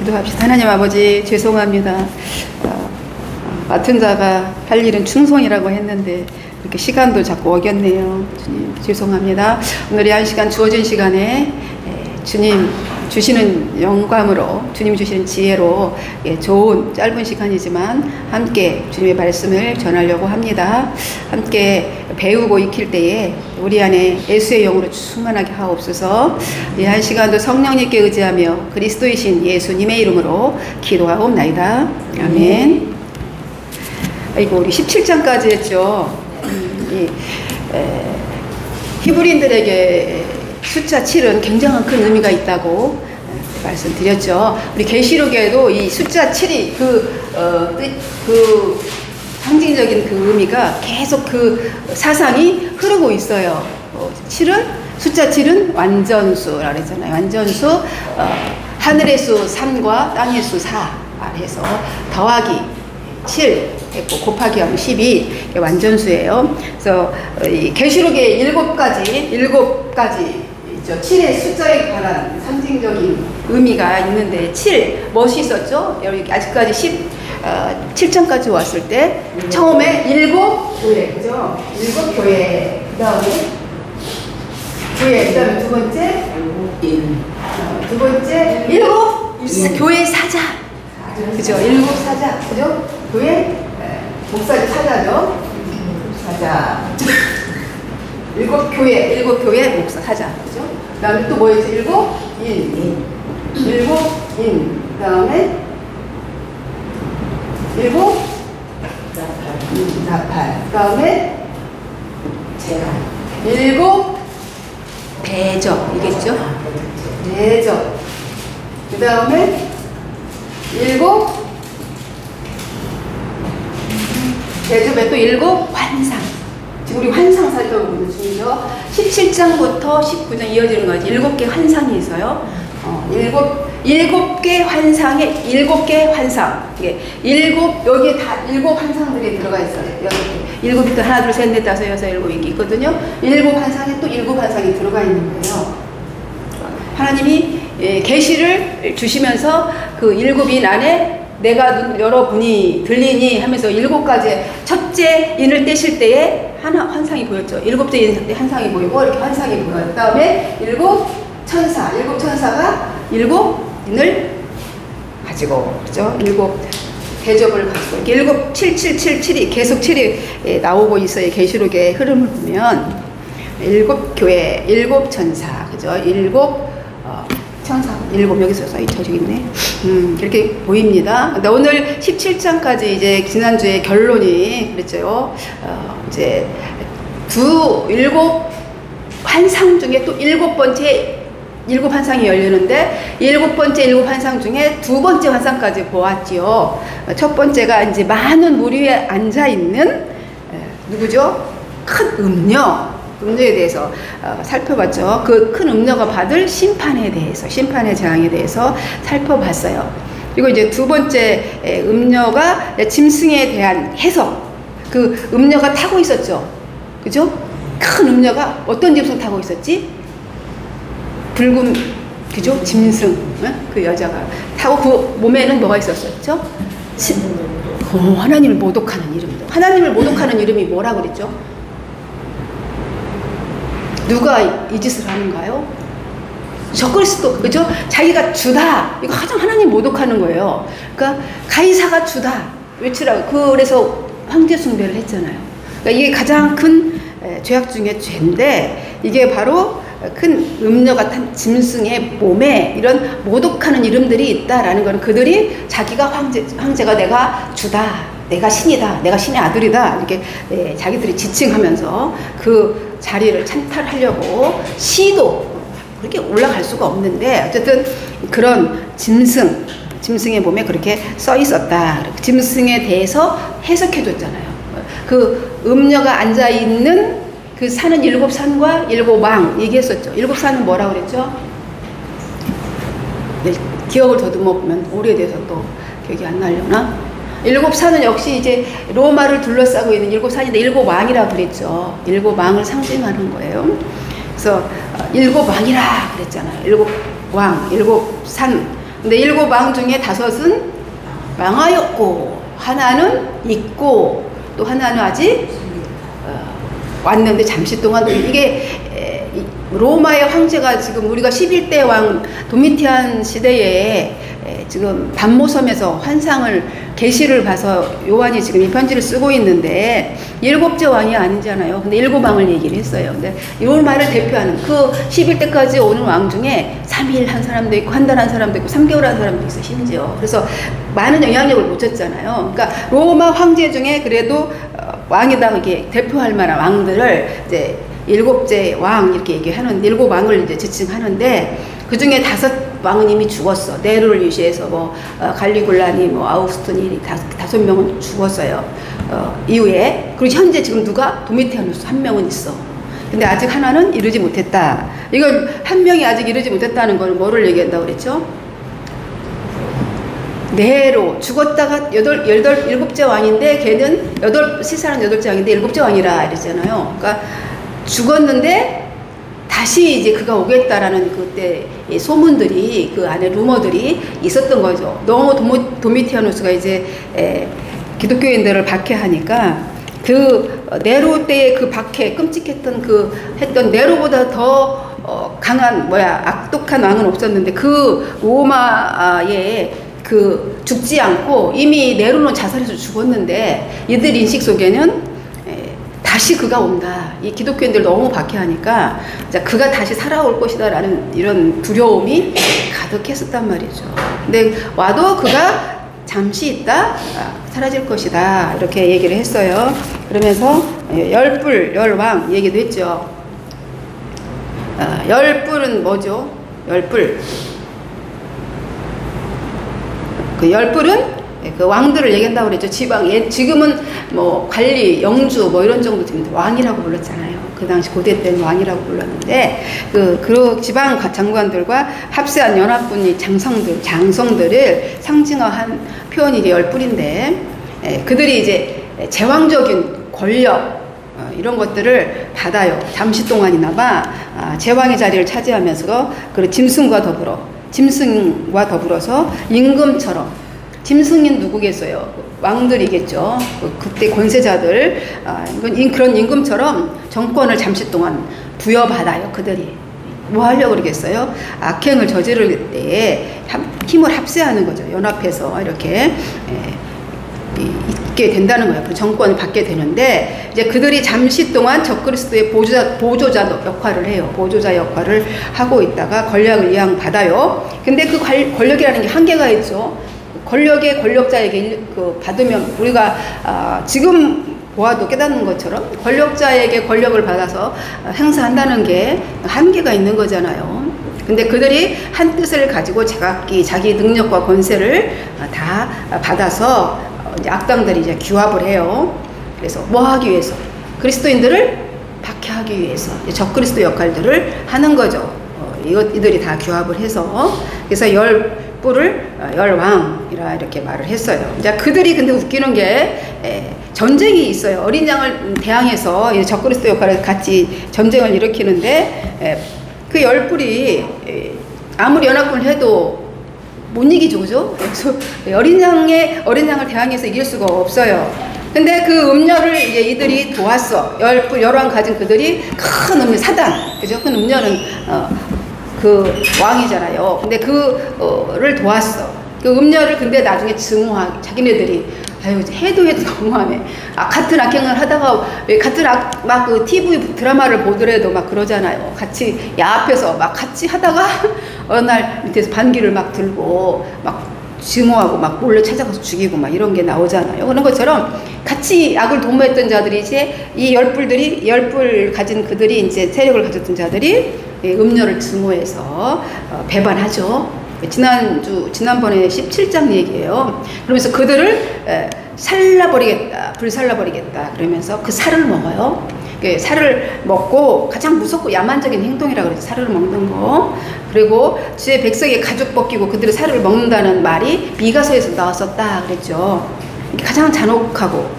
기도합시다. 하나님 아버지 죄송합니다. 맡은 자가 할 일은 충성이라고 했는데 이렇게 시간도 자꾸 어겼네요. 주님 죄송합니다. 오늘 이 한 시간 주어진 시간에 주님 주시는 영감으로 주님 주시는 지혜로 좋은 짧은 시간이지만 함께 주님의 말씀을 전하려고 합니다. 함께 배우고 익힐 때에 우리 안에 예수의 영으로 충만하게 하옵소서. 이 한 시간도 성령님께 의지하며 그리스도이신 예수님의 이름으로 기도하옵나이다. 아멘. 아이고 우리 17장까지 했죠. 히브리인들에게 숫자 7은 굉장한 큰 의미가 있다고 말씀드렸죠. 우리 계시록에도 이 숫자 7이 그 상징적인 그 의미가 계속 그 사상이 흐르고 있어요. 7은 숫자 7은 완전수라 그랬잖아요. 완전수, 하늘의 수 3과 땅의 수 4 해서 더하기 7 했고 곱하기 하면 12 완전수예요. 그래서 이 계시록에 7가지 있죠. 7의 숫자에 관한 상징적인 의미가 있는데 7 무엇이 있었죠? 여기 아직까지 17장까지 왔을 때 처음에 7교회 그죠? 7교회 그다음에 교회 그다음에 두 번째 7 교회 사자 그죠? 7 사자 그죠? 교회 목사님 사자죠? 사자 7교회 목사 사자 그죠? 그 다음에 또 뭐였지? 7인 그 다음에 7나팔 그 다음에 7 대적 이겠죠? 대적 그 다음에 7 대접에 또 7 환상. 지금 우리 환상 살펴보고 있는 중이죠. 17장부터 19장 이어지는 거지. 7개 환상이 있어요. 7개 환상에 7개 환상. 이게 여기에 다 7 환상들이 들어가 있어요. 여기 7부터 하나, 둘, 셋, 넷, 다섯, 여섯, 일곱 이렇게 있거든요. 7 환상에 또 7 환상이 들어가 있는 거예요. 하나님이 계시를 주시면서 그 7인 안에 내가 여러분이 들리니 하면서 7가지 첫째 인을 떼실 때에 하나 환상이 보였죠. 7째 인 환상이 보이고 이렇게 환상이 보여요. 그 다음에 7 천사가 7인을 가지고 그렇죠. 7 대접을 가지고 이렇게 7이 계속 7이 나오고 있어요. 계시록의 흐름을 보면 7 교회 7 천사 그죠. 7 천사 7 여기서 저기 있네. 이렇게 보입니다. 근데 오늘 17장까지 이제 지난주에 결론이 그랬죠. 이제 7 환상 중에 또 7번째 7 환상이 열리는데 7번째 7 환상 중에 2번째 환상까지 보았지요. 첫 번째가 이제 많은 물 위에 앉아 있는 누구죠? 큰 음녀에 대해서 살펴봤죠. 그 큰 음녀가 받을 심판에 대해서, 심판의 재앙에 대해서 살펴봤어요. 그리고 이제 두 번째 음녀가 짐승에 대한 해석. 그 음녀가 타고 있었죠. 그죠? 큰 음녀가 어떤 짐승 타고 있었지? 붉은, 그죠? 짐승. 그 여자가 타고 그 몸에는 뭐가 있었었죠? 하나님을 모독하는 이름이죠. 하나님을 모독하는 이름이 뭐라고 그랬죠? 누가 이 짓을 하는가요? 적그리스도 그죠? 자기가 주다 이거 가장 하나님 모독하는 거예요. 그러니까 가이사가 주다 외치라고 그래서 황제 숭배를 했잖아요. 그러니까 이게 가장 큰 죄악 중에 죄인데 이게 바로 큰 음녀 같은 짐승의 몸에 이런 모독하는 이름들이 있다라는 거는 그들이 자기가 황제가 내가 주다 내가 신이다 내가 신의 아들이다 이렇게 자기들이 지칭하면서 그 자리를 찬탈하려고 시도 그렇게 올라갈 수가 없는데 어쨌든 그런 짐승의 몸에 그렇게 써 있었다. 짐승에 대해서 해석해 줬잖아요. 그 음녀가 앉아 있는 그 산은 7 산과 7 왕 얘기했었죠. 7 산은 뭐라고 그랬죠? 기억을 더듬어 보면 오래돼서 또 기억이 안 나려나? 7 산은 역시 이제 로마를 둘러싸고 있는 7 산인데 7 왕이라고 그랬죠. 7 왕을 상징하는 거예요. 그래서 7 왕이라 그랬잖아요. 7 왕, 7 산, 근데 7왕 중에 5은 망하였고 하나는 있고 또 하나는 아직 왔는데 잠시 동안 이게 로마의 황제가 지금 우리가 11대 왕 도미티안 시대에 지금 반모섬에서 환상을 계시를 봐서 요한이 지금 이 편지를 쓰고 있는데 7째 왕이 아니잖아요. 근데 7왕을 얘기를 했어요. 근데 이 말을 대표하는 그 11대까지 오는 왕 중에 3일 한 사람도 있고 한 달 한 사람도 있고 3개월 한 사람도 있어 심지어. 그래서 많은 영향력을 미쳤잖아요. 그러니까 로마 황제 중에 그래도 왕이다 이렇게 대표할 만한 왕들을 이제 7째 왕 이렇게 얘기하는 7왕을 이제 지칭하는데 그 중에 5왕은 이미 죽었어. 네로를 유시해서 뭐 갈리굴라니 뭐 아우구스토니 5명은 죽었어요. 이후에 그리고 현재 지금 누가 도미티아누스 1명은 있어. 근데 아직 하나는 이르지 못했다. 이건 1명이 아직 이르지 못했다는 걸 뭐를 얘기한다고 그랬죠? 네로 죽었다가 7째 왕인데 걔는 시사는 8째 왕인데 7째 왕이라 이랬잖아요. 그러니까 죽었는데 다시 이제 그가 오겠다라는 그때 소문들이 그 안에 루머들이 있었던 거죠. 너무 도미티아누스가 이제 기독교인들을 박해하니까 그 네로 때의 그 박해 끔찍했던 했던 네로보다 더 강한 악독한 왕은 없었는데 그 로마의 죽지 않고 이미 네로는 자살해서 죽었는데 이들 인식 속에는 다시 그가 온다. 이 기독교인들 너무 박해하니까 그가 다시 살아올 것이다라는 이런 두려움이 가득했었단 말이죠. 근데 와도 그가 잠시 있다 사라질 것이다 이렇게 얘기를 했어요. 그러면서 열왕 얘기도 했죠. 열뿔은 뭐죠? 열뿔. 그 열뿔은 그 왕들을 얘기한다고 그랬죠. 지금은 뭐 관리, 영주 뭐 이런 정도 되면 왕이라고 불렀잖아요. 그 당시 고대 때는 왕이라고 불렀는데 그 지방 장관들과 합세한 연합군이 장성들을 상징화한 표현이 이제 열뿔인데 그들이 이제 제왕적인 권력 이런 것들을 받아요. 잠시 동안이나마 제왕의 자리를 차지하면서 그 짐승과 더불어서 임금처럼 짐승인 누구겠어요? 왕들이겠죠. 그때 권세자들 그런 임금처럼 정권을 잠시 동안 부여받아요. 그들이 뭐 하려고 그러겠어요? 악행을 저지를 때에 힘을 합세하는 거죠. 연합해서 이렇게 있게 된다는 거예요. 그 정권을 받게 되는데 이제 그들이 잠시 동안 적그리스도의 보조자 역할을 해요. 보조자 역할을 하고 있다가 권력을 이양받아요. 근데 그 권력이라는 게 한계가 있죠. 권력자에게 받으면 우리가 지금 보아도 깨닫는 것처럼 권력자에게 권력을 받아서 행사한다는 게 한계가 있는 거잖아요. 근데 그들이 한 뜻을 가지고 자기 능력과 권세를 다 받아서 이제 악당들이 이제 규합을 해요. 그래서 뭐 하기 위해서? 그리스도인들을 박해하기 위해서 적그리스도 역할들을 하는 거죠. 이들이 다 규합을 해서 그래서 열뿔을 열왕이라 이렇게 말을 했어요. 이제 그들이 근데 웃기는 게 전쟁이 있어요. 어린 양을 대항해서 적그리스도 역할을 같이 전쟁을 일으키는데 그 열뿔이 아무리 연합군을 해도 못 이기죠, 그죠? 그래서 어린 양을 대항해서 이길 수가 없어요. 근데 그 음녀를 이제 이들이 도왔어. 열왕 가진 그들이 큰 음녀 사단, 그죠? 큰 음녀는 그 왕이잖아요. 근데 그를 도왔어. 그 음녀를 근데 나중에 증오하게 자기네들이 해도 너무하네. 같은 악행을 하다가 왜 같은 막 그 TV 드라마를 보더라도 막 그러잖아요. 같이 야합해서 막 같이 하다가 어느 날 밑에서 반기를 막 들고 막 증오하고 막 몰래 찾아가서 죽이고 막 이런 게 나오잖아요. 그런 것처럼 같이 악을 도모했던 자들이 이제 이 열뿔 가진 그들이 이제 세력을 가졌던 자들이 음녀를 증오해서 배반하죠. 지난번에 17장 얘기예요. 그러면서 그들을 불살라버리겠다. 그러면서 그 살을 먹어요. 살을 먹고 가장 무섭고 야만적인 행동이라고 그러죠. 살을 먹는 거. 그리고 주의 백성의 가죽 벗기고 그들의 살을 먹는다는 말이 미가서에서 나왔었다 그랬죠. 가장 잔혹하고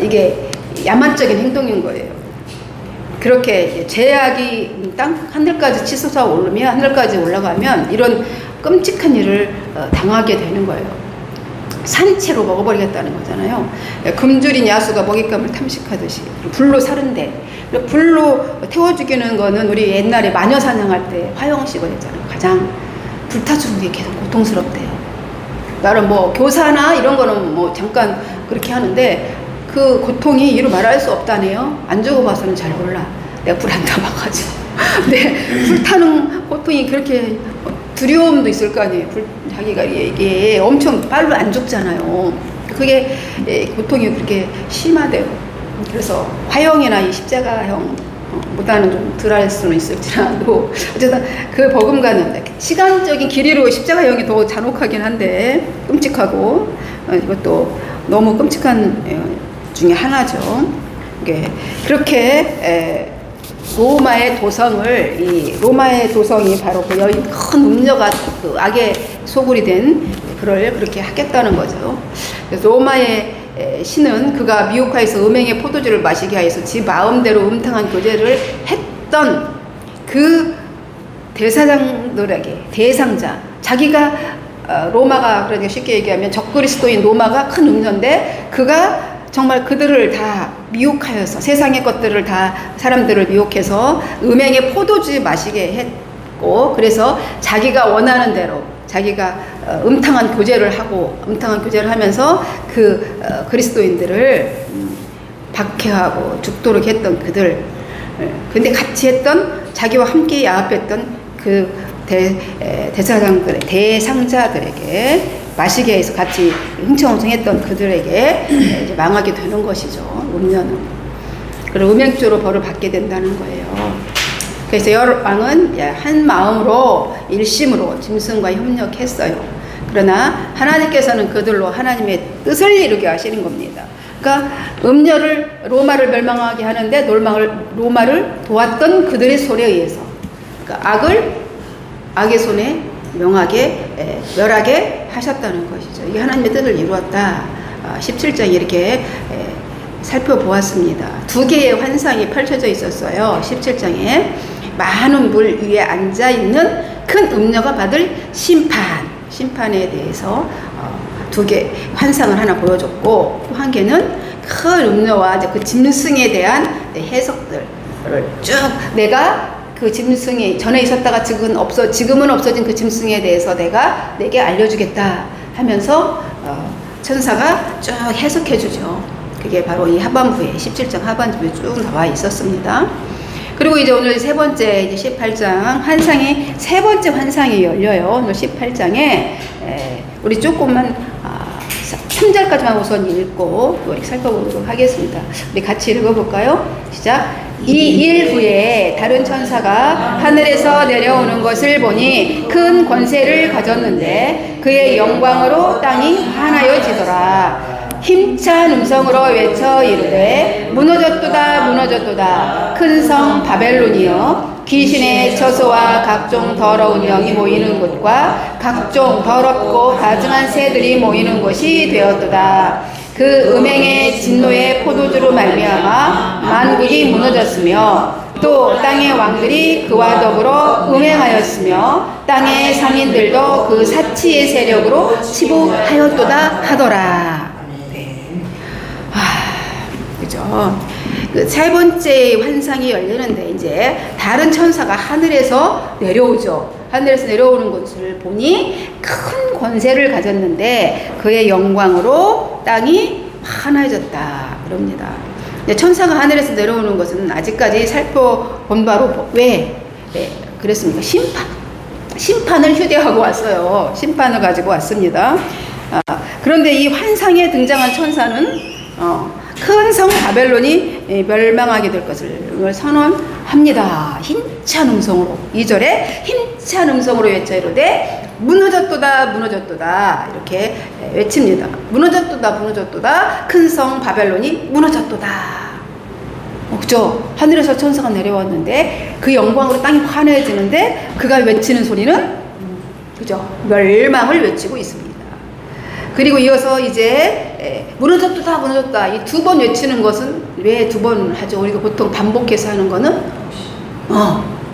이게 야만적인 행동인 거예요. 그렇게 죄악이 땅 하늘까지 치솟아 오르면 하늘까지 올라가면 이런 끔찍한 일을 당하게 되는 거예요. 산채로 먹어버리겠다는 거잖아요. 굶주린 야수가 먹잇감을 탐식하듯이 불로 사른대. 불로 태워 죽이는 거는 우리 옛날에 마녀 사냥할 때 화영식을 했잖아요. 가장 불타주는 게 계속 고통스럽대요. 나는 뭐 교사나 이런 거는 뭐 잠깐 그렇게 하는데 그 고통이 이루 말할 수 없다네요. 안 죽어봐서는 잘 몰라. 내가 불 안 타봐가지고. 근데 불타는 고통이 그렇게 두려움도 있을 거 아니에요. 자기가 이게 엄청 빨로 안 죽잖아요. 그게 고통이 그렇게 심하대요. 그래서 화형이나 이 십자가형 보다는 좀 덜할 수는 있을지라도 어쨌든 그 버금가는 시간적인 길이로 십자가형이 더 잔혹하긴 한데 끔찍하고 이것도 너무 끔찍한 중에 하나죠. 그렇게 로마의 도성을 이 로마의 도성이 바로 그 여인 큰 음녀가 그 악의 소굴이 된 그를 그렇게 하겠다는 거죠. 그래서 로마의 신은 그가 미혹하여서 음행의 포도주를 마시게 하여서 지 마음대로 음탕한 교제를 했던 그 대사장들에게 대상자 자기가 로마가 그러니까 쉽게 얘기하면 적그리스도인 로마가 큰 음녀인데 그가 정말 그들을 다 미혹하여서 세상의 것들을 다 사람들을 미혹해서 음행의 포도주 마시게 했고 그래서 자기가 원하는 대로 자기가 음탕한 교제를 하면서 그 그리스도인들을 박해하고 죽도록 했던 그들 근데 같이 했던 자기와 함께 야합했던 그 대사장들의 대상자들에게 마시게 해서 같이 흥청흥청했던 그들에게 이제 망하게 되는 것이죠. 음녀는. 그리고 음행죄로 벌을 받게 된다는 거예요. 그래서 왕은 한 마음으로 일심으로 짐승과 협력했어요. 그러나 하나님께서는 그들로 하나님의 뜻을 이루게 하시는 겁니다. 그러니까 음녀를 로마를 멸망하게 하는데 로마를 도왔던 그들의 손에 의해서 그러니까 악의 손에 멸하게 하셨다는 것이죠. 이게 하나님의 뜻을 이루었다. 17장에 이렇게 살펴보았습니다. 두 개의 환상이 펼쳐져 있었어요. 17장에 많은 물 위에 앉아있는 큰 음녀가 받을 심판에 대해서 두 개 환상을 하나 보여줬고 또 한 개는 큰 음녀와 그 짐승에 대한 해석들을 쭉 내가 그 짐승이 전에 있었다가 지금은 없어진 그 짐승에 대해서 내가 내게 알려주겠다 하면서 천사가 쭉 해석해주죠. 그게 바로 이 하반부에 17장 하반부에 쭉 나와 있었습니다. 그리고 이제 오늘 세 번째 이제 18장 세 번째 환상이 열려요. 오늘 18장에 우리 조금만 3절까지만 우선 읽고 또 이렇게 살펴보도록 하겠습니다. 우리 같이 읽어볼까요? 시작. 이 일 후에 다른 천사가 하늘에서 내려오는 것을 보니 큰 권세를 가졌는데 그의 영광으로 땅이 환하여지더라. 힘찬 음성으로 외쳐 이르되 무너졌도다 무너졌도다 큰 성 바벨론이여 귀신의 처소와 각종 더러운 영이 모이는 곳과 각종 더럽고 가증한 새들이 모이는 곳이 되었도다. 그 음행의 진노의 포도주로 말미암아 만국이 무너졌으며 또 땅의 왕들이 그와 더불어 음행하였으며 땅의 상인들도 그 사치의 세력으로 치부하였도다 하더라. 그죠? 그 세 번째 환상이 열리는데 이제 다른 천사가 하늘에서 내려오죠. 하늘에서 내려오는 것을 보니 큰 권세를 가졌는데 그의 영광으로 땅이 환해졌다 그럽니다. 천사가 하늘에서 내려오는 것은 아직까지 살펴본 바로 왜 그랬습니까? 심판을 휴대하고 왔어요. 심판을 가지고 왔습니다. 그런데 이 환상에 등장한 천사는 큰 성 바벨론이 멸망하게 될 것을 선언합니다. 힘찬 음성으로 2절에 힘찬 음성으로 외쳐 이르되 무너졌도다 무너졌도다 이렇게 외칩니다. 무너졌도다 무너졌도다 큰 성 바벨론이 무너졌도다. 그죠? 하늘에서 천사가 내려왔는데 그 영광으로 땅이 환해지는데 그가 외치는 소리는 그죠? 멸망을 외치고 있습니다. 그리고 이어서 이제 무너졌다 무너졌다 이 두 번 외치는 것은 왜 두 번 하죠? 우리가 보통 반복해서 하는 거는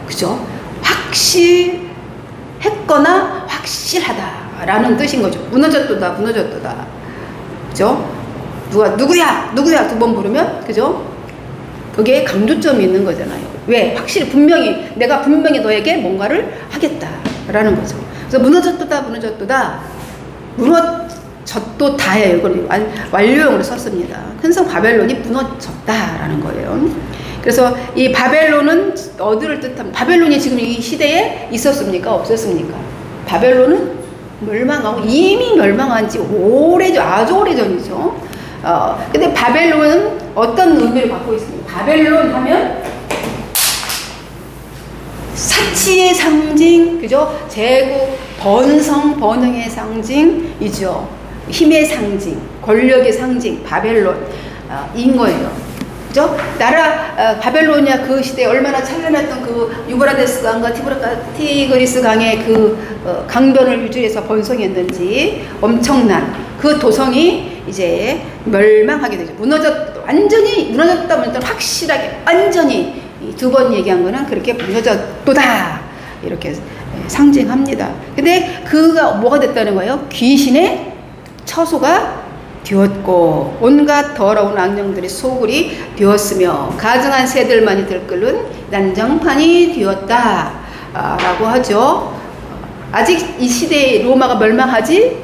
그죠? 확실했거나 확실하다라는 뜻인 거죠. 무너졌도다, 무너졌도다. 그죠? 누구야 두 번 부르면, 그죠? 거기에 강조점이 있는 거잖아요. 왜? 확실히 내가 분명히 너에게 뭔가를 하겠다라는 거죠. 그래서 무너졌도다, 무너졌도다, 무너졌도다예요. 이걸 완료형으로 썼습니다. 큰성 바벨론이 무너졌다라는 거예요. 그래서 이 바벨론은 어디를 뜻합니까? 바벨론이 지금 이 시대에 있었습니까? 없었습니까? 바벨론은 멸망하고 이미 멸망한 지 오래죠. 아주 오래전이죠. 근데 바벨론은 어떤 의미를 갖고 있습니까? 바벨론 하면 사치의 상징, 그죠? 제국, 번성의 상징이죠. 힘의 상징, 권력의 상징, 바벨론, 인 거예요. 그죠? 바벨로니아 그 시대에 얼마나 찬란했던 그 유브라데스 강과 티그리스 강의 그 강변을 유지해서 번성했는지 엄청난 그 도성이 이제 멸망하게 되죠. 완전히 무너졌다 보니까 확실하게 완전히 두 번 얘기한 거는 그렇게 무너졌도다 이렇게 상징합니다. 근데 그가 뭐가 됐다는 거예요? 귀신의 처소가 되었고 온갖 더러운 악령들의 소굴이 되었으며 가증한 새들만이 들끓는 난장판이 되었다 라고 하죠. 아직 이 시대에 로마가 멸망하지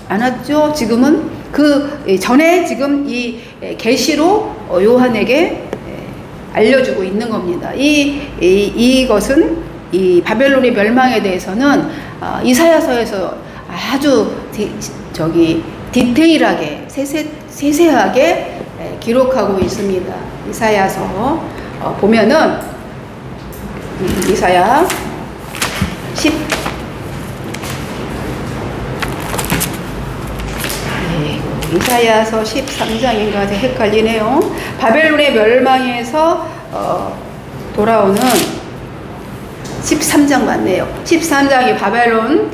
않았죠. 지금은 그 전에 지금 이 계시로 요한에게 알려주고 있는 겁니다. 이것은 이 바벨론의 멸망에 대해서는 이사야서에서 아주 디테일하게 세세하게 기록하고 있습니다. 이사야서 보면은 이사야 10 이사야서 13장인가 헷갈리네요. 바벨론의 멸망에서 돌아오는 13장 맞네요. 13장이 바벨론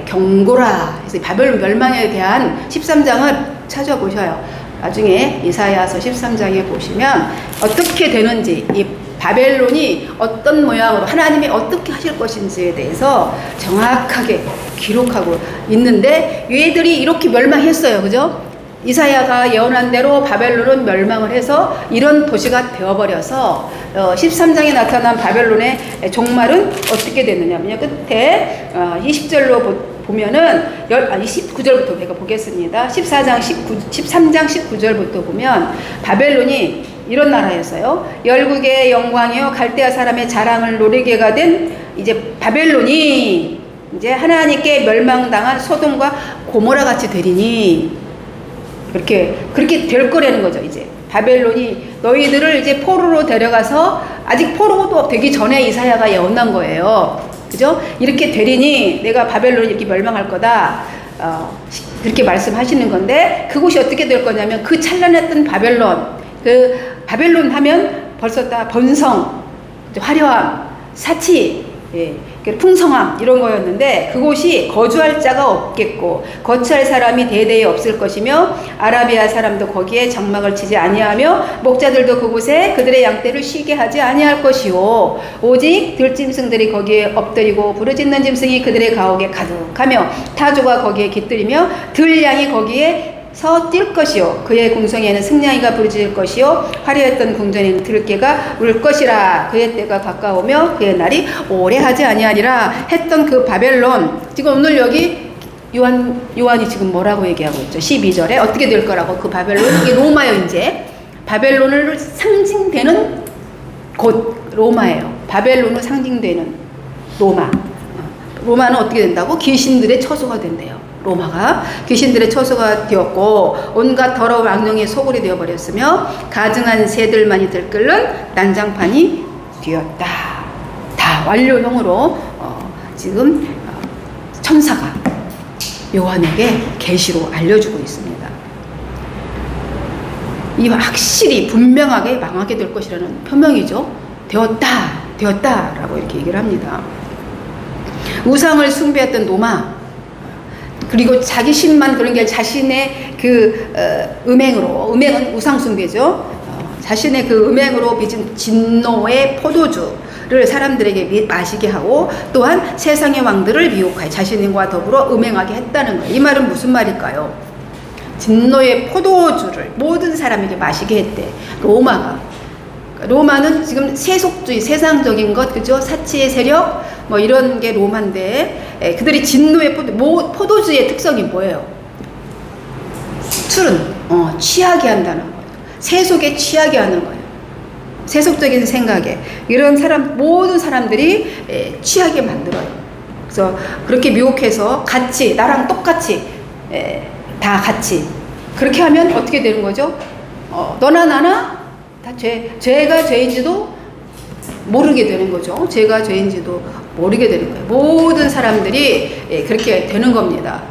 경고라. 그래서 바벨론 멸망에 대한 13장을 찾아보셔요. 나중에 이사야서 13장에 보시면 어떻게 되는지, 이 바벨론이 어떤 모양으로 하나님이 어떻게 하실 것인지에 대해서 정확하게 기록하고 있는데 얘들이 이렇게 멸망했어요. 그죠? 이사야가 예언한 대로 바벨론은 멸망을 해서 이런 도시가 되어버려서 13장에 나타난 바벨론의 종말은 어떻게 됐느냐면요. 끝에 20절로 보면은 19절부터 제가 보겠습니다. 13장 19절부터 보면 바벨론이 이런 나라였어요. 열국의 영광이요 갈대아 사람의 자랑을 노리게가 된 이제 바벨론이 이제 하나님께 멸망당한 소돔과 고모라 같이 되리니 그렇게 될 거라는 거죠. 이제 바벨론이 너희들을 이제 포로로 데려가서 아직 포로도 되기 전에 이사야가 예언한 거예요. 그죠? 이렇게 되리니 내가 바벨론이 이렇게 멸망할 거다. 그렇게 말씀하시는 건데 그곳이 어떻게 될 거냐면 그 찬란했던 바벨론 하면 벌써 다 번성, 화려함, 사치, 풍성함 이런 거였는데 그곳이 거주할 자가 없겠고 거처할 사람이 대대에 없을 것이며 아라비아 사람도 거기에 장막을 치지 아니하며 목자들도 그곳에 그들의 양떼를 쉬게 하지 아니할 것이요 오직 들짐승들이 거기에 엎드리고 부르짖는 짐승이 그들의 가옥에 가득하며 타조가 거기에 깃들이며 들양이 거기에 뛸 것이요 그의 궁성에는 승냥이가 부르짖을 것이요 화려했던 궁전에는 들깨가 울 것이라 그의 때가 가까우며 그의 날이 오래 하지 아니하리라 했던 그 바벨론 지금 오늘 여기 요한이 지금 뭐라고 얘기하고 있죠? 12절에 어떻게 될 거라고 그 바벨론 이게 로마요. 이제 바벨론을 상징되는 곳 로마예요. 바벨론을 상징되는 로마는 어떻게 된다고? 귀신들의 처소가 된대요. 로마가 귀신들의 처소가 되었고 온갖 더러운 악령의 소굴이 되어버렸으며 가증한 새들만이 들끓는 난장판이 되었다. 다 완료형으로 지금 천사가 요한에게 계시로 알려주고 있습니다. 이 확실히 분명하게 망하게 될 것이라는 표명이죠. 되었다라고 이렇게 얘기를 합니다. 우상을 숭배했던 로마 그리고 자기 신만 그런 게 자신의 그 음행은 우상숭배죠. 자신의 그 음행으로 빚은 진노의 포도주 술을 사람들에게 마시게 하고 또한 세상의 왕들을 미혹하여 자신과 더불어 음행하게 했다는 거예요. 이 말은 무슨 말일까요? 진노의 포도주를 모든 사람에게 마시게 했대. 로마는 지금 세속주의, 세상적인 것, 그죠? 사치의 세력, 뭐 이런 게 로마인데, 그들이 진노의 포도주의 특성이 뭐예요? 술은, 취하게 한다는 거예요. 세속에 취하게 하는 거예요. 세속적인 생각에. 이런 모든 사람들이 취하게 만들어요. 그래서 그렇게 미혹해서 같이, 나랑 똑같이, 다 같이. 그렇게 하면 어떻게 되는 거죠? 너나 나나 다 죄가 죄인지도 모르게 되는 거죠. 죄가 죄인지도 모르게 되는 거예요. 모든 사람들이 그렇게 되는 겁니다.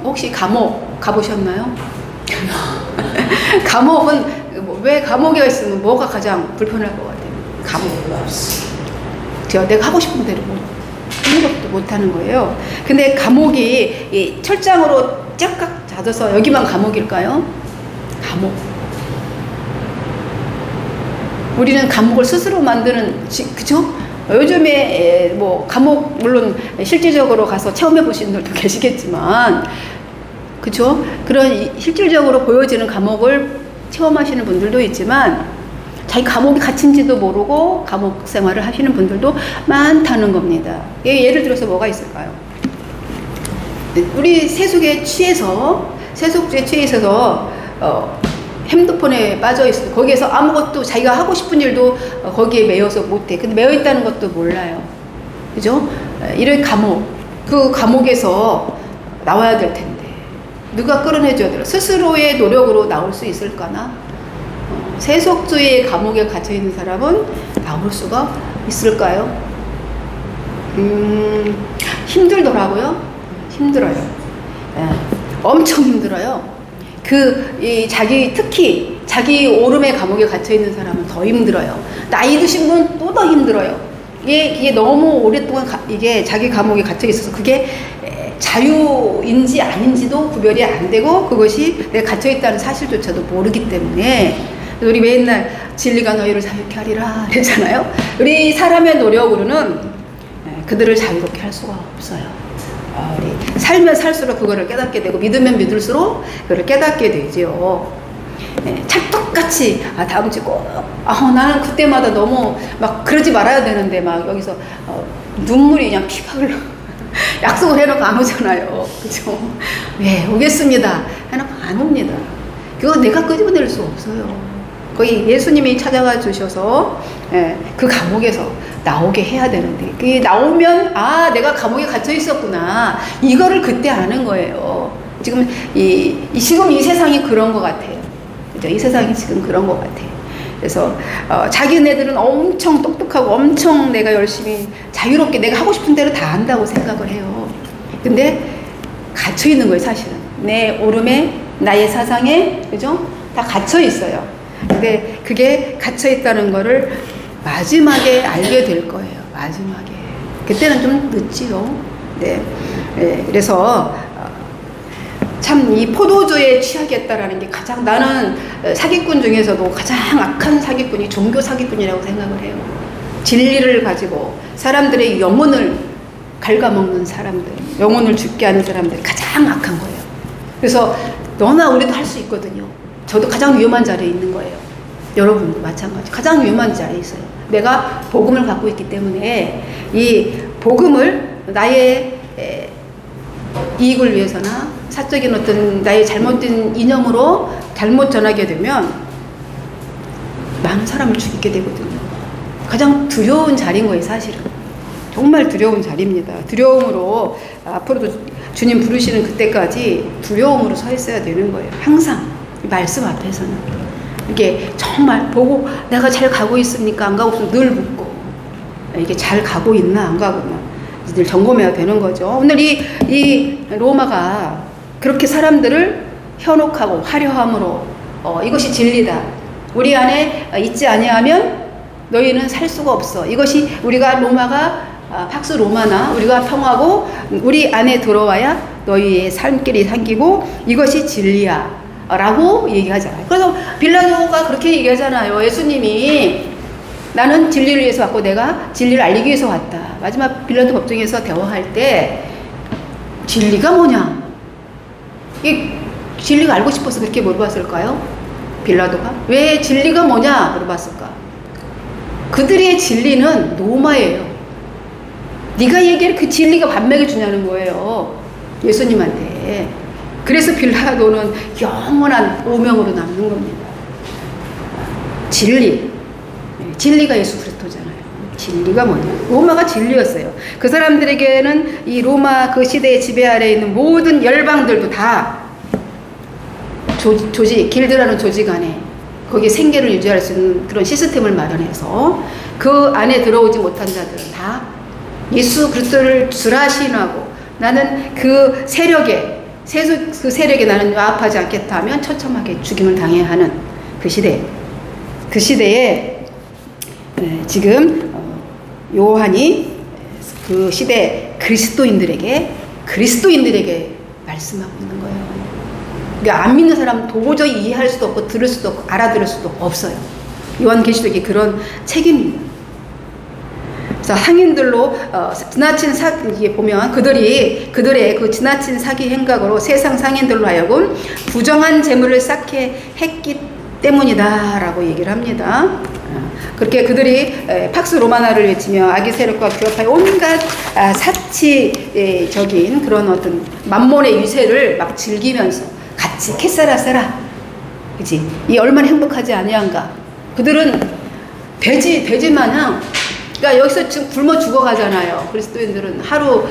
혹시 감옥 가보셨나요? 감옥은 왜 감옥에 있으면 뭐가 가장 불편할 것 같아요? 감옥. 내가 하고 싶은 대로 아무것도 못하는 거예요. 근데 감옥이 철장으로 쫙 닫아서 여기만 감옥일까요? 감옥. 우리는 감옥을 스스로 만드는, 그죠? 요즘에 뭐 감옥 물론 실질적으로 가서 체험해 보신 분들도 계시겠지만, 그죠? 그런 실질적으로 보여지는 감옥을 체험하시는 분들도 있지만 자기 감옥에 갇힌지도 모르고 감옥 생활을 하시는 분들도 많다는 겁니다. 예를 들어서 뭐가 있을까요? 우리 세속주에 취해서 핸드폰에 빠져 있어. 거기에서 아무것도 자기가 하고 싶은 일도 거기에 매여서 못해. 근데 매여 있다는 것도 몰라요. 그죠? 이런 그 감옥에서 나와야 될 텐데 누가 끌어내줘야 돼요? 스스로의 노력으로 나올 수 있을까나? 세속주의의 감옥에 갇혀 있는 사람은 나올 수가 있을까요? 힘들더라고요. 힘들어요. 엄청 힘들어요. 특히 자기 오름의 감옥에 갇혀 있는 사람은 더 힘들어요. 나이 드신 분은 또 더 힘들어요. 이게 너무 오랫동안 이게 자기 감옥에 갇혀 있어서 그게 자유인지 아닌지도 구별이 안 되고 그것이 내가 갇혀 있다는 사실조차도 모르기 때문에 우리 맨날 진리가 너희를 자유케 하리라 그랬잖아요. 우리 사람의 노력으로는 그들을 자유롭게 할 수가 없어요. 우리 살면 살수록 그거를 깨닫게 되고 믿으면 믿을수록 그거를 깨닫게 되죠. 찰떡같이 다음 주에 꼭 나는 그때마다 너무 막 그러지 말아야 되는데 막 여기서 눈물이 그냥 피가 흘러 약속을 해놓고 안 오잖아요. 그죠? 네, 오겠습니다 해놓고 안 옵니다. 그거 내가 끄집어낼 수 없어요. 거의 예수님이 찾아가 주셔서 그 감옥에서 나오게 해야 되는데 그게 나오면 내가 감옥에 갇혀 있었구나 이거를 그때 아는 거예요. 지금 지금 이 세상이 그런 것 같아요. 그죠? 이 세상이 지금 그런 것 같아요. 그래서 자기네들은 엄청 똑똑하고 엄청 내가 열심히 자유롭게 내가 하고 싶은 대로 다 한다고 생각을 해요. 근데 갇혀 있는 거예요. 사실은 내 오름에 나의 사상에 그죠? 다 갇혀 있어요. 근데 그게 갇혀 있다는 거를 마지막에 알게 될 거예요. 마지막에. 그때는 좀 늦지요. 네. 그래서 참 이 포도주에 취하겠다라는 게 가장 나는 사기꾼 중에서도 가장 악한 사기꾼이 종교 사기꾼이라고 생각을 해요. 진리를 가지고 사람들의 영혼을 갉아먹는 사람들, 영혼을 죽게 하는 사람들이 가장 악한 거예요. 그래서 너나 우리도 할 수 있거든요. 저도 가장 위험한 자리에 있는 거예요. 여러분도 마찬가지. 가장 위험한 자리에 있어요. 내가 복음을 갖고 있기 때문에 이 복음을 나의 이익을 위해서나 사적인 어떤 나의 잘못된 이념으로 잘못 전하게 되면 많은 사람을 죽이게 되거든요. 가장 두려운 자리인 거예요, 사실은. 정말 두려운 자리입니다. 두려움으로 앞으로도 주님 부르시는 그때까지 두려움으로 서 있어야 되는 거예요. 항상 말씀 앞에서는. 이게 정말 보고 내가 잘 가고 있습니까? 안 가고 있으면 늘 묻고 이게 잘 가고 있나 안 가고 있나 늘 점검해야 되는 거죠. 오늘 이 로마가 그렇게 사람들을 현혹하고 화려함으로 이것이 진리다. 우리 안에 있지 아니하면 너희는 살 수가 없어. 이것이 우리가 팍스 로마나 우리가 평화고 우리 안에 들어와야 너희의 삶길이 생기고 이것이 진리야 라고 얘기하잖아요. 그래서 빌라도가 그렇게 얘기하잖아요. 예수님이 나는 진리를 위해서 왔고 내가 진리를 알리기 위해서 왔다. 마지막 빌라도 법정에서 대화할 때 진리가 뭐냐? 이 진리가 알고 싶어서 그렇게 물어봤을까요? 빌라도가 왜 진리가 뭐냐 물어봤을까? 그들의 진리는 로마예요. 네가 얘기할 그 진리가 반맥해 주냐는 거예요. 예수님한테. 그래서 빌라도는 영원한 오명으로 남는 겁니다. 진리가 예수 그리스도잖아요. 진리가 뭐냐? 로마가 진리였어요. 그 사람들에게는 이 로마 그 시대의 지배 아래에 있는 모든 열방들도 다 조직, 길드라는 조직 안에 거기에 생계를 유지할 수 있는 그런 시스템을 마련해서 그 안에 들어오지 못한 자들은 다 예수 그리스도를 주라 신하고 나는 그 세력에 그 세력에 나는 와합하지 않겠다 하면 처참하게 죽임을 당해야 하는 그 시대에 지금 요한이 그 시대 그리스도인들에게 말씀하고 있는 거예요. 그러니까 안 믿는 사람은 도저히 이해할 수도 없고 들을 수도 없고 알아들을 수도 없어요. 요한계시록이 그런 책임입니다. 그래서 상인들로 지나친 이게 보면 그들의 그 지나친 사기 행각으로 세상 상인들로 하여금 부정한 재물을 쌓게 했기 때문이다라고 얘기를 합니다. 그렇게 그들이 팍스 로마나를 외치며 악의 세력과 규합하여 온갖 사치적인 그런 어떤 만몬의 유세를 막 즐기면서 같이 캐싸라싸라, 그치? 이 얼마나 행복하지 아니한가? 그들은 돼지 마냥, 그러니까 여기서 지금 굶어 죽어가잖아요. 그리스도인들은 하루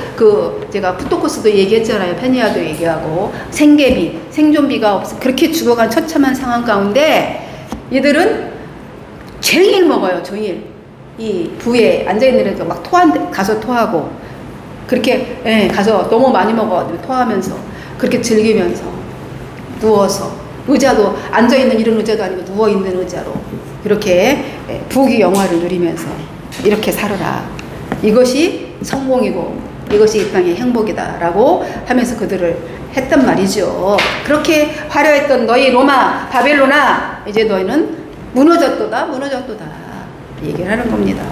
제가 푸토코스도 얘기했잖아요. 페니아도 얘기하고 생존비가 없어 그렇게 죽어간 처참한 상황 가운데 얘들은 종일 먹어요. 종일 이 부에 앉아 있는 애가 막 가서 토하고 그렇게 가서 너무 많이 먹어 토하면서 그렇게 즐기면서 누워서 의자도 앉아 있는 이런 의자도 아니고 누워 있는 의자로 이렇게 부귀 영화를 누리면서 이렇게 살아라. 이것이 성공이고 이것이 이 땅의 행복이다라고 하면서 그들을 했단 말이죠. 그렇게 화려했던 너희 로마 바벨로나 이제 너희는 무너졌도다 얘기를 하는 겁니다.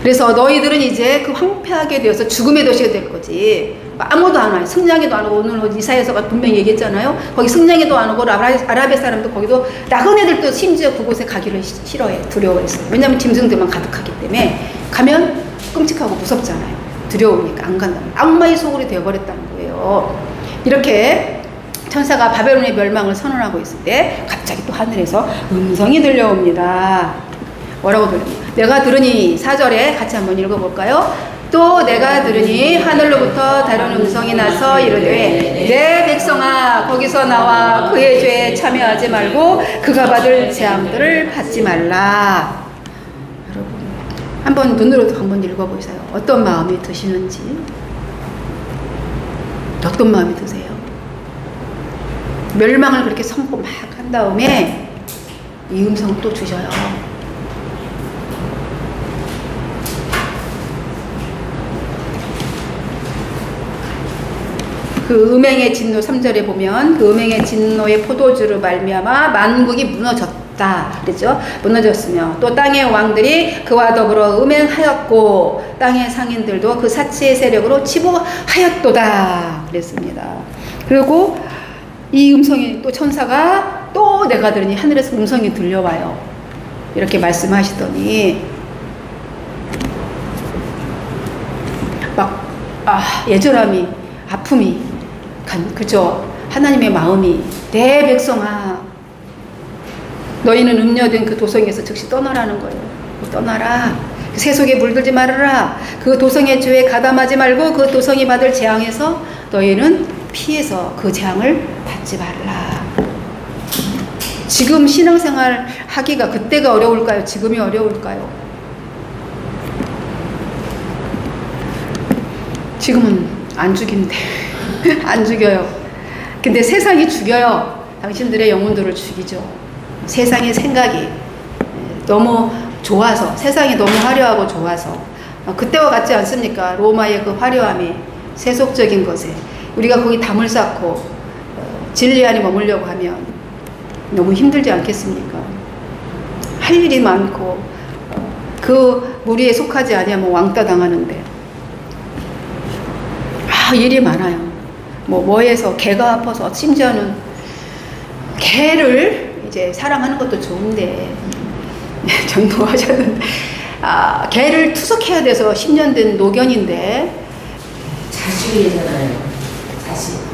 그래서 너희들은 이제 그 황폐하게 되어서 죽음의 도시가 될 거지. 아무도 안 와요. 승냥이도 안 오고 오늘 이사야서가 분명히 얘기했잖아요. 거기 승냥이도 안 오고 아라비아 사람도 거기도 나그네들도 심지어 그곳에 가기를 싫어해. 두려워했어요. 왜냐하면 짐승들만 가득하기 때문에 가면 끔찍하고 무섭잖아요. 두려우니까 안 간다. 악마의 소굴이 되어버렸다는 거예요. 이렇게 천사가 바벨론의 멸망을 선언하고 있을 때 갑자기 또 하늘에서 음성이 들려옵니다. 뭐라고 들립니까? 내가 들으니 4절에 같이 한번 읽어볼까요? 또 내가 들으니 하늘로부터 다른 음성이 나서 이르되 내 백성아 거기서 나와 그의 죄에 참여하지 말고 그가 받을 재앙들을 받지 말라. 여러분 한번 눈으로도 한번 읽어보세요. 어떤 마음이 드시는지, 어떤 마음이 드세요? 멸망을 그렇게 선포 막 한 다음에 이 음성을 또 주셔요. 그 음행의 진노 3절에 보면 그 음행의 진노의 포도주로 말미암아 만국이 무너졌다 그랬죠. 무너졌으며 또 땅의 왕들이 그와 더불어 음행하였고 땅의 상인들도 그 사치의 세력으로 치부하였도다 그랬습니다. 그리고 이 음성이 또 천사가 또 내가 들으니 하늘에서 음성이 들려와요. 이렇게 말씀하시더니 막 예절함이 아픔이 그죠. 하나님의 마음이 내 백성아 너희는 음녀된 그 도성에서 즉시 떠나라는 거예요. 떠나라. 그 세속에 물들지 말아라. 그 도성의 죄에 가담하지 말고 그 도성이 받을 재앙에서 너희는 피해서 그 재앙을 받지 말라. 지금 신앙생활 하기가 그때가 어려울까요? 지금이 어려울까요? 지금은 안 죽인대. 안 죽여요. 근데 세상이 죽여요. 당신들의 영혼들을 죽이죠. 세상의 생각이 너무 좋아서, 세상이 너무 화려하고 좋아서 그때와 같지 않습니까? 로마의 그 화려함이 세속적인 것에 우리가 거기 담을 쌓고 진리 안에 머물려고 하면 너무 힘들지 않겠습니까? 할 일이 많고 그 무리에 속하지 아니하면 왕따 당하는데. 일이 많아요. 뭐해서 개가 아파서 심지어는 개를 이제 사랑하는 것도 좋은데 전도하셨는데 개를 투석해야 돼서 10년 된 노견인데 자식이잖아요.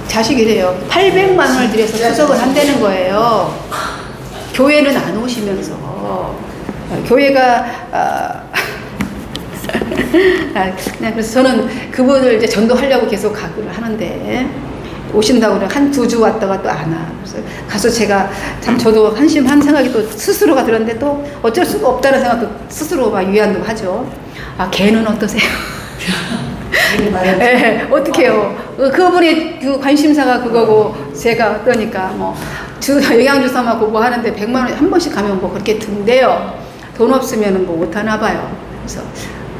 자식이래요. 800만 원을 들여서 투석을 한다는 거예요. 교회는 안 오시면서 교회가 그냥 그래서 저는 그분을 이제 전도하려고 계속 가기를 하는데 오신다고 그래 한 2주 왔다가 또 안 와. 그래서 가서 제가 참 저도 한심한 생각이 또 스스로가 들었는데 또 어쩔 수가 없다는 생각도 스스로 막 위안도 하죠. 개는 어떠세요? 네, 어떡해요. 그분의 그 관심사가 그거고 제가 어떠니까 영양주사 맞고 뭐 하는데 100만 원 한 번씩 가면 뭐 그렇게 든대요. 돈 없으면 뭐 못하나 봐요. 그래서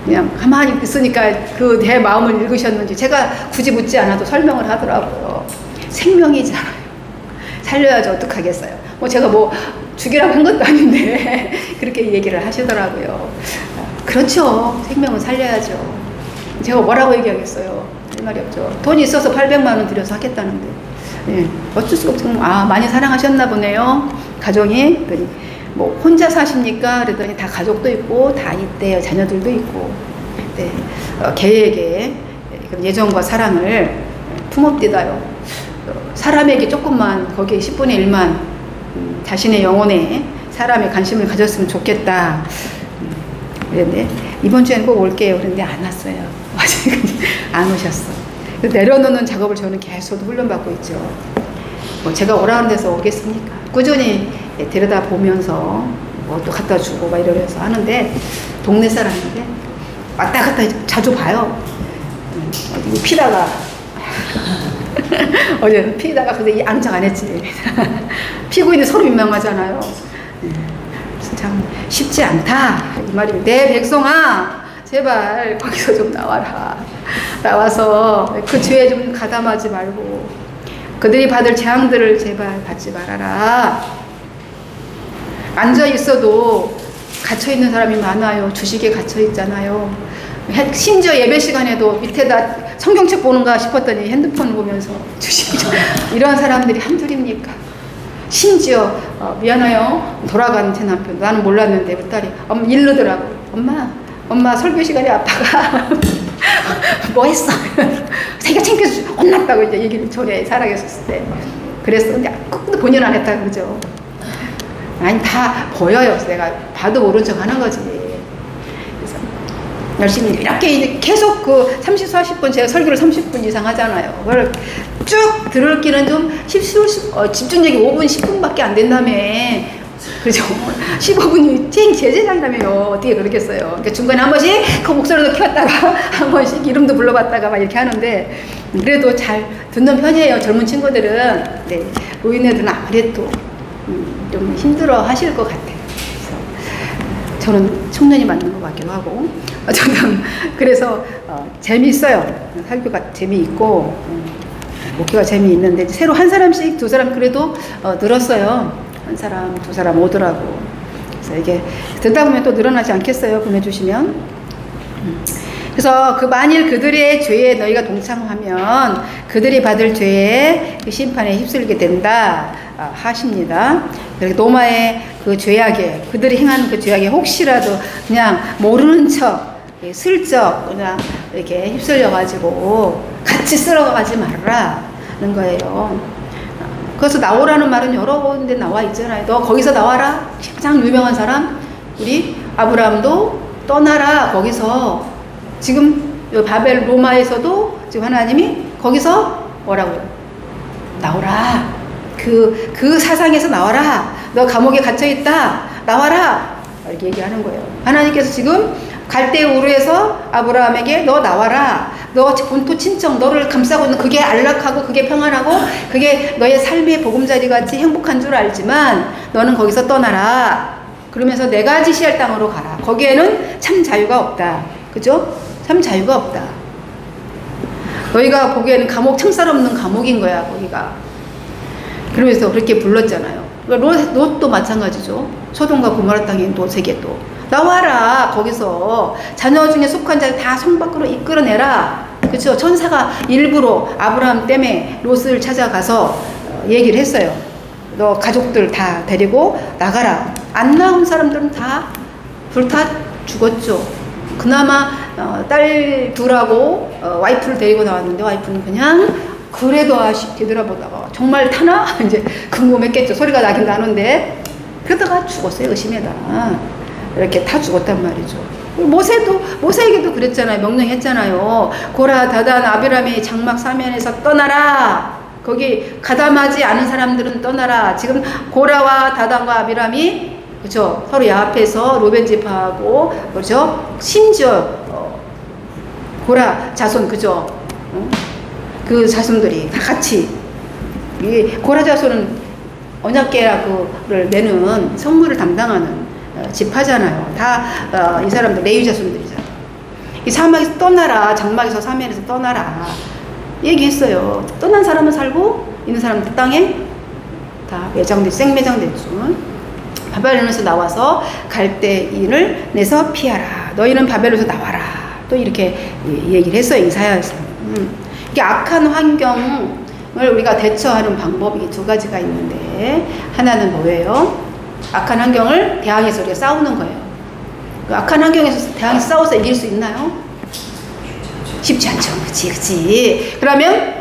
그냥 가만히 있으니까 그 내 마음을 읽으셨는지 제가 굳이 묻지 않아도 설명을 하더라고요. 생명이잖아요. 살려야지 어떡하겠어요. 제가 죽이라고 한 것도 아닌데 그렇게 얘기를 하시더라고요. 그렇죠. 생명은 살려야죠. 제가 뭐라고 얘기하겠어요. 할 말이 없죠. 돈이 있어서 800만 원 들여서 하겠다는데. 네, 어쩔 수가 없죠. 많이 사랑하셨나 보네요. 가정이. 그랬더니 혼자 사십니까? 그랬더니 다 가족도 있고 다 있대요. 자녀들도 있고. 네, 개에게 예정과 사랑을 품읍디다요. 사람에게 조금만 거기에 10분의 1만 자신의 영혼에 사람의 관심을 가졌으면 좋겠다. 그런데 이번 주에는 꼭 올게요. 그런데 안 왔어요. 안 오셨어. 내려놓는 작업을 저는 계속 훈련받고 있죠. 제가 오라는 데서 오겠습니까? 꾸준히 데려다 보면서 또 갖다 주고 막 이러면서 하는데 동네 사람인데 왔다 갔다 자주 봐요. 피다가 어제 피다가 근데 안정 안 했지. 피고 있는 서로 민망하잖아요. 참 쉽지 않다 이 말입니다. 내 백성아 제발 거기서 좀 나와라. 나와서 그 죄에 좀 가담하지 말고 그들이 받을 재앙들을 제발 받지 말아라. 앉아 있어도 갇혀 있는 사람이 많아요. 주식에 갇혀 있잖아요. 심지어 예배 시간에도 밑에다 성경책 보는가 싶었더니 핸드폰 보면서 주식 이런 사람들이 한둘입니까? 심지어 미안해요. 돌아가는 제 남편 나는 몰랐는데 우리 딸이 이르더라고. 엄마 설교 시간에 아빠가 뭐 했어? 자기가 챙겨주지 혼났다고 이제 얘기를 전에 살아계셨을 때 그랬어. 근데 끝도 본인 안 했다 그러죠. 아니 다 보여요. 내가 봐도 모른 척 하는 거지. 그래서 열심히 이렇게 이제 계속 30, 40분 제가 설교를 30분 이상 하잖아요. 그걸 쭉 들을 기는 좀 집중력이 5분, 10분밖에 안 된다며. 그죠? 15분이 제재장이라며요. 어떻게 그러겠어요. 그러니까 중간에 한 번씩 그 목소리도 키웠다가 한 번씩 이름도 불러봤다가 막 이렇게 하는데 그래도 잘 듣는 편이에요. 젊은 친구들은. 네. 노인네들은 아무래도 좀 힘들어 하실 것 같아요. 그래서 저는 청년이 맞는 것 같기도 하고 저는 그래서 재미있어요. 설교가 재미있고 목회가 재미있는데 새로 한 사람씩 두 사람 그래도 늘었어요. 한 사람, 두 사람 오더라고. 그래서 이게 듣다 보면 또 늘어나지 않겠어요? 보내주시면. 그래서 만일 그들의 죄에 너희가 동참하면 그들이 받을 죄의 그 심판에 휩쓸게 된다 하십니다. 노마의 그 죄악에 그들이 행하는 그 죄악에 혹시라도 그냥 모르는 척 슬쩍 그냥 이렇게 휩쓸려 가지고 같이 쓸어가지 말라는 거예요. 그래서 나오라는 말은 여러 군데 나와 있잖아요. 너 거기서 나와라. 가장 유명한 사람 우리 아브라함도 떠나라. 거기서 지금 바벨 로마에서도 지금 하나님이 거기서 뭐라고요? 나오라. 그 사상에서 나와라. 너 감옥에 갇혀있다. 나와라. 이렇게 얘기하는 거예요. 하나님께서 지금 갈대 우르에서 아브라함에게 너 나와라. 너 본토 친정 너를 감싸고 있는 그게 안락하고 그게 평안하고 그게 너의 삶의 보금자리 같이 행복한 줄 알지만 너는 거기서 떠나라. 그러면서 내가 지시할 땅으로 가라. 거기에는 참 자유가 없다. 그죠? 참 자유가 없다. 너희가 보기에는 감옥 창살 없는 감옥인 거야 거기가. 그러면서 그렇게 불렀잖아요. 롯도 마찬가지죠. 소돔과 고모라 땅에 롯에게 또 나와라. 거기서 자녀 중에 속한 자를 다 성 밖으로 이끌어내라. 그렇죠? 천사가 일부러 아브라함 때문에 롯을 찾아가서 얘기를 했어요. 너 가족들 다 데리고 나가라. 안 나온 사람들은 다 불타 죽었죠. 그나마 딸 둘하고 와이프를 데리고 나왔는데 와이프는 그냥 그래도 뒤돌아보다가 정말 타나? 이제 궁금했겠죠. 소리가 나긴 나는데 그러다가 죽었어요. 의심에다 이렇게 다 죽었단 말이죠. 모세에게도 그랬잖아요. 명령했잖아요. 고라, 다단, 아비람이 장막 사면에서 떠나라. 거기 가담하지 않은 사람들은 떠나라. 지금 고라와 다단과 아비람이 그렇죠. 서로 야합해서 로벤 지파하고 그렇죠. 심지어 고라 자손 그죠. 그 자손들이 다 같이 이 고라 자손은 언약계약을 내는 성물을 담당하는 지파잖아요. 다 이 사람들 레위 자손들이잖아요. 이 사막에서 떠나라. 장막에서 사면에서 떠나라. 얘기했어요. 떠난 사람은 살고 있는 사람들 땅에 다 생매장됐죠. 바벨론에서 나와서 갈대인을 내서 피하라. 너희는 바벨론에서 나와라. 또 이렇게 얘기를 했어요. 이사야에서. 이게 악한 환경을 우리가 대처하는 방법이 두 가지가 있는데 하나는 뭐예요? 악한 환경을 대항해서 우리가 싸우는 거예요. 그 악한 환경에서 대항해서 싸워서 이길 수 있나요? 쉽지 않죠. 그치. 그러면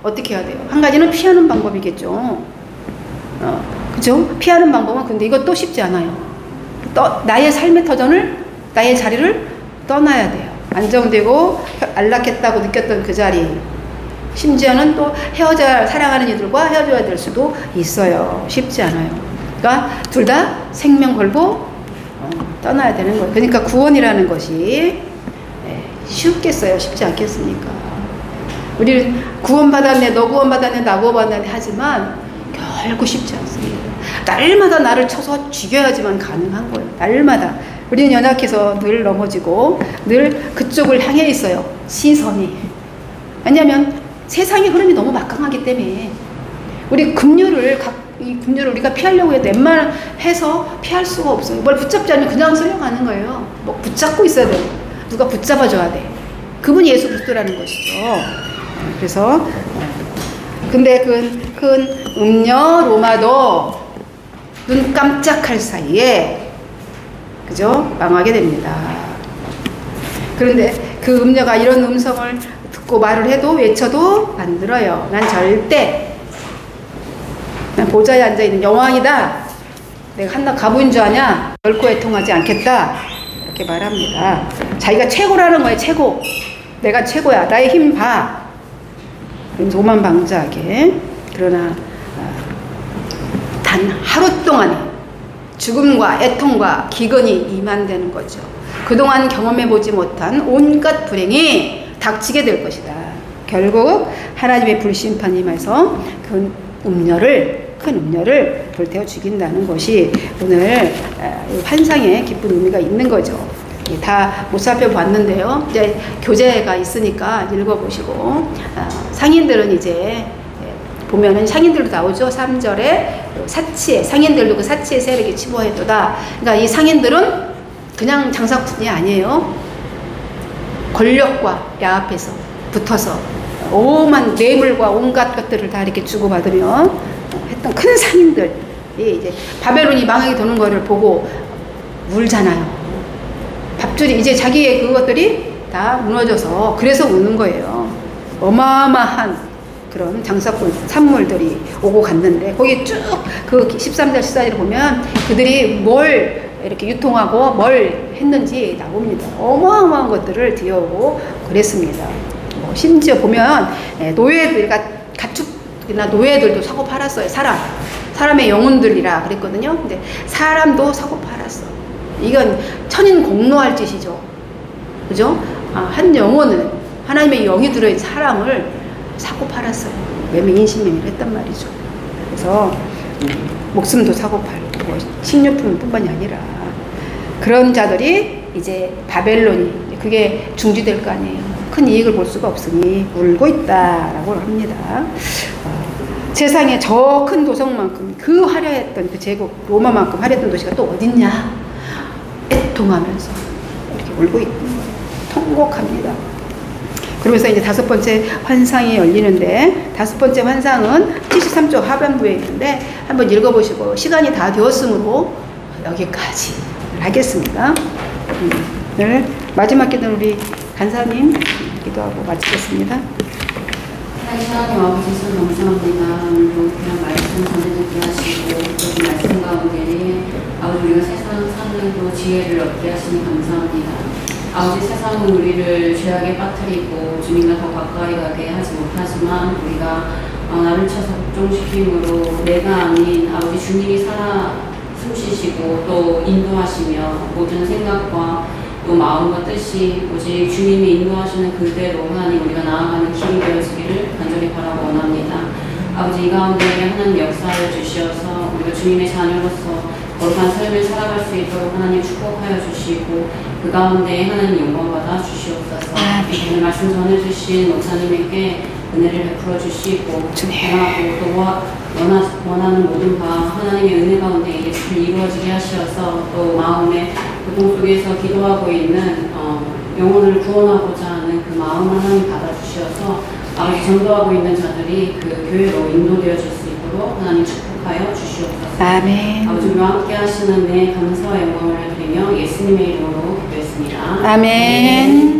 어떻게 해야 돼요? 한 가지는 피하는 방법이겠죠. 그죠? 피하는 방법은 근데 이것도 쉽지 않아요. 나의 삶의 터전을, 나의 자리를 떠나야 돼요. 안정되고 안락했다고 느꼈던 그 자리. 심지어는 또 사랑하는 이들과 헤어져야 될 수도 있어요. 쉽지 않아요. 그러니까 둘 다 생명 걸고 떠나야 되는 거예요. 그러니까 구원이라는 것이 쉽겠어요? 쉽지 않겠습니까? 우리는 구원받았네, 너 구원받았네, 나 구원받았네 하지만 결코 쉽지 않습니다. 날마다 나를 쳐서 죽여야지만 가능한 거예요. 날마다. 우리는 연약해서 늘 넘어지고 늘 그쪽을 향해 있어요. 시선이. 왜냐하면 세상의 흐름이 너무 막강하기 때문에 우리 급류를 우리가 피하려고 해도 웬만해서 피할 수가 없어요. 뭘 붙잡지 않으면 그냥 쓸려가는 거예요. 뭐 붙잡고 있어야 돼요. 누가 붙잡아줘야 돼. 그분이 예수 그리스도라는 것이죠. 그래서 근데 큰 음녀 로마도 눈 깜짝할 사이에 그죠? 망하게 됩니다. 그런데 그 음녀가 이런 음성을 듣고 말을 해도 외쳐도 안 들어요. 난 보좌에 앉아있는 여왕이다. 내가 한낱 가부인 줄 아냐? 결코 애통하지 않겠다. 이렇게 말합니다. 자기가 최고라는 거예요. 최고. 내가 최고야. 나의 힘 봐. 오만방자하게. 그러나 단 하루 동안에 죽음과 애통과 기근이 임한다는 거죠. 그동안 경험해보지 못한 온갖 불행이 닥치게 될 것이다. 결국 하나님의 불심판이 임해서 큰 음녀를 불태워 죽인다는 것이 오늘 환상에 깊은 의미가 있는 거죠. 다 못 살펴봤는데요. 이제 교재가 있으니까 읽어보시고 상인들은 이제 보면은 상인들도 나오죠. 3절에 사치에 상인들도 그 사치의 세력에 치부하였도다. 그러니까 이 상인들은 그냥 장사꾼이 아니에요. 권력과 야합해서 붙어서 오만 뇌물과 온갖 것들을 다 이렇게 주고받으며 했던 큰 상인들이 이제 바벨론이 망하게 도는 거를 보고 울잖아요. 밥줄이 이제 자기의 그것들이 다 무너져서 그래서 우는 거예요. 어마어마한 그런 장사꾼 산물들이 오고 갔는데 거기 쭉 그 13절 14절을 보면 그들이 뭘 이렇게 유통하고 뭘 했는지 나옵니다. 어마어마한 것들을 뒤어오고 그랬습니다. 심지어 보면 노예들, 가축이나 노예들도 사고 팔았어요. 사람의 영혼들이라 그랬거든요. 근데 사람도 사고 팔았어. 이건 천인 공로할 짓이죠. 그죠? 한 영혼은 하나님의 영이 들어있는 사람을 사고 팔았어요. 인신매매를 했단 말이죠. 그래서 목숨도 사고 팔고 식료품뿐만이 아니라 그런 자들이 이제 바벨론이 그게 중지될 거 아니에요. 큰 이익을 볼 수가 없으니 울고 있다라고 합니다. 세상에 저 큰 도성만큼 그 화려했던 그 제국 로마만큼 화려했던 도시가 또 어딨냐? 애통하면서 이렇게 울고 있는 거예요. 통곡합니다. 그러면서 이제 다섯 번째 환상이 열리는데, 다섯 번째 환상은 73조 하반부에 있는데 한번 읽어보시고, 시간이 다 되었으므로 여기까지 하겠습니다. 오늘 마지막 기도는 우리 간사님 기도하고 마치겠습니다. 하나님 아버지께서 감사합니다. 오늘도 그냥 말씀 전해듣게 하시고 그 말씀 가운데 아버지 우리가 세상 사는도 지혜를 얻게 하시니 감사합니다. 아버지 세상은 우리를 죄악에 빠뜨리고 주님과 더 가까이 가게 하지 못하지만 우리가 나를 쳐서 복종시킴으로 내가 아닌 아버지 주님이 살아 숨쉬시고 또 인도하시며 모든 생각과 또 마음과 뜻이 오직 주님이 인도하시는 그대로 하나님 우리가 나아가는 길이 되어지기를 간절히 바라고 원합니다. 아버지 이 가운데 하나님 역사하여 주시어서 우리가 주님의 자녀로서 거룩한 삶을 살아갈 수 있도록 하나님 축복하여 주시고 그 가운데 하나님 영광받아 주시옵소서. 오늘 말씀 전해주신 목사님에게 은혜를 베풀어 주시고 원하고 또 원하는 모든 바 하나님의 은혜 가운데 이게 잘 이루어지게 하시어서 또 마음의 고통 속에서 기도하고 있는 영혼을 구원하고자 하는 그 마음을 하나님 받아주시어서 아버지 전도하고 있는 자들이 그 교회로 인도되어 줄 수 있도록 하나님 축복하여 주시옵소서. 아멘. 아버지 우리와 함께 하시는 내 감사와 영광을 드리며 예수님의 이름으로 기도했습니다. 아멘.